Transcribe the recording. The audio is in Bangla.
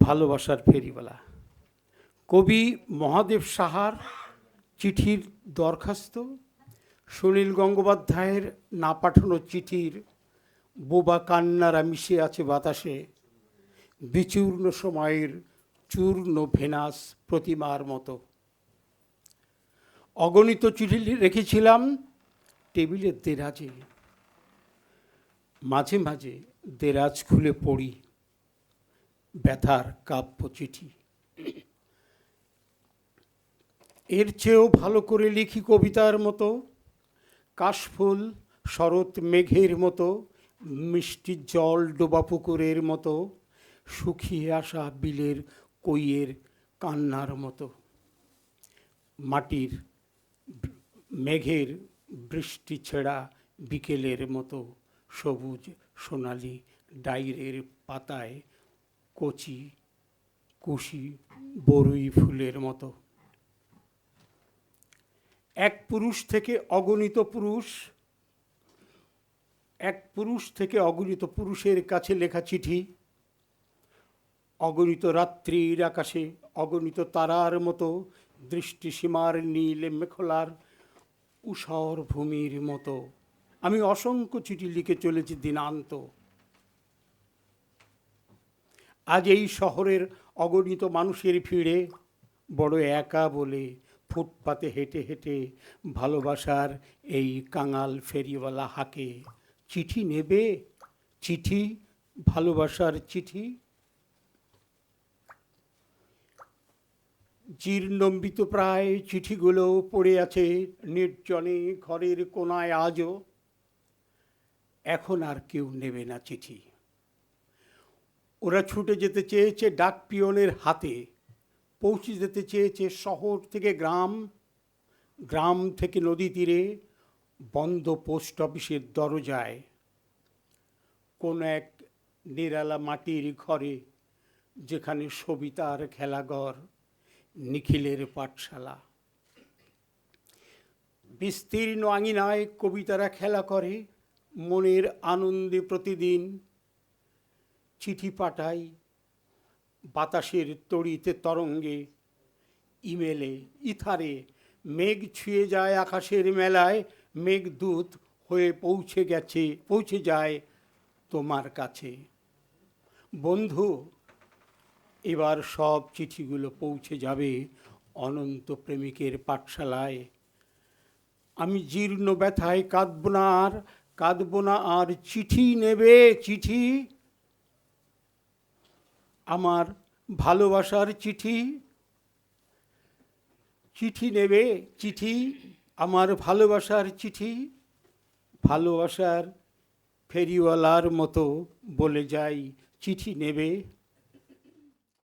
ভালোবাসার ফেরিওয়ালা। কবি মহাদেব সাহার চিঠির দরখাস্ত, সুনীল গঙ্গোপাধ্যায়ের না পাঠানো চিঠির বোবা কান্নারা মিশে আছে বাতাসে, বিচূর্ণ সময়ের চূর্ণ ভেনাস প্রতিমার মতো। অগণিত চিঠি রেখেছিলাম টেবিলের দেরাজে, মাঝে মাঝে দেরাজ খুলে পড়ি ব্যথার কাব্য চিঠি। এর চেয়েও ভালো করে লিখি কবিতার মতো, কাশফুল শরৎ মেঘের মতো, মিষ্টি জল ডোবা পুকুরের মতো, শুকিয়ে আসা বিলের কইয়ের কান্নার মতো, মাটির মেঘের বৃষ্টি ছেঁড়া বিকেলের মতো, সবুজ সোনালি ডাইরের পাতায় কচি কুশি বরুই ফুলের মতো। এক পুরুষ থেকে অগণিত পুরুষের কাছে লেখা চিঠি, অগণিত রাত্রির আকাশে অগণিত তারার মতো, দৃষ্টিসীমার নীল মেখলার ঊষর ভূমির মতো। আমি অসংখ্য চিঠি লিখে চলেছি দিনান্ত। আজ এই শহরের অগণিত মানুষের ভিড়ে বড় একা বলে ফুটপাতে হেঁটে হেঁটে ভালোবাসার এই কাঙাল ফেরিওয়ালা হাঁকে, চিঠি নেবে, চিঠি, ভালোবাসার চিঠি। জীর্ণম্বিত প্রায় চিঠিগুলো পড়ে আছে নির্জনে ঘরের কোনায় আজও। এখন আর কেউ নেবে না চিঠি। ওরা ছুটে যেতে চেয়েছে ডাক পিয়নের হাতে, পৌঁছে যেতে চেয়েছে শহর থেকে গ্রাম, গ্রাম থেকে নদী তীরে, বন্ধ পোস্ট অফিসের দরজায়। কোন এক নিরালা মাটির ঘরে, যেখানে সবিতার খেলাঘর, নিখিলের পাঠশালা। বিস্তীর্ণ আঙিনায় কবিতারা খেলা করে মনের আনন্দে প্রতিদিন। চিঠি পাঠাই বাতাসের তড়িতে তরঙ্গে, ইমেলে, ইথারে, মেঘ ছুঁয়ে যায় আকাশের মেলায়, মেঘদূত হয়ে পৌঁছে যায় তোমার কাছে। বন্ধু, এবার সব চিঠিগুলো পৌঁছে যাবে অনন্ত প্রেমিকের পাঠশালায়। আমি জীর্ণ ব্যথায় কাঁদব না আর, চিঠি নেবে, চিঠি, আমার ভালোবাসার চিঠি। চিঠি নেবে, চিঠি, আমার ভালোবাসার চিঠি। ভালোবাসার ফেরিওয়ালার মতো বলে যাই, চিঠি নেবে।